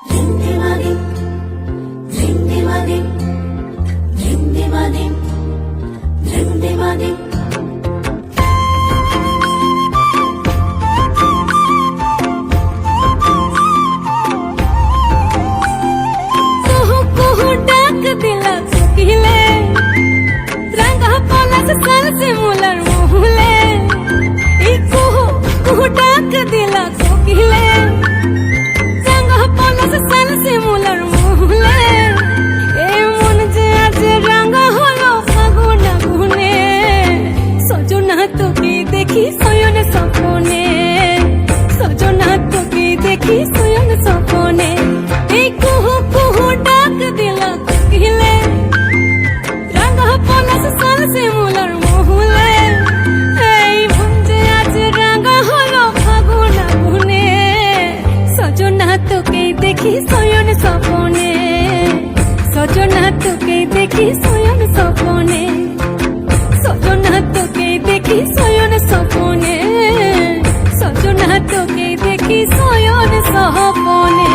ধিন্দিমাদিম ধিন্দিমাদিম ধিন্দিমাদিম ধিন্দিমাদিম কুহু কুহু ডাক দিলা কোকিলে রাঙা পলাশ সালসে মুলার মহুলে এই কুহু কুহু ডাক দিলা কোকিলে রাঙা পলাশ সালসে মুলার মহুলে এ মন যে আজ রাঙা হলো ফাগুন আগুনে সজনা তোকে দেখি শয়ন স্বপনে সজনা তোকে দেখি শয়ন স্বপনে এই কুহু কুহু ডাক দিলা কোকিলে রাঙা পলাশ সালসে মুলার মহুলে এই মন যে আজ রাঙা হলো ফাগুন আগুনে সজনা তোকে দেখি শয়ন স্বপনে সজনা তোকে দেখি শয়ন স্বপনে সজনা তোকে দেখি শয়ন স্বপনে সজনা তোকে দেখি শয়ন স্বপনে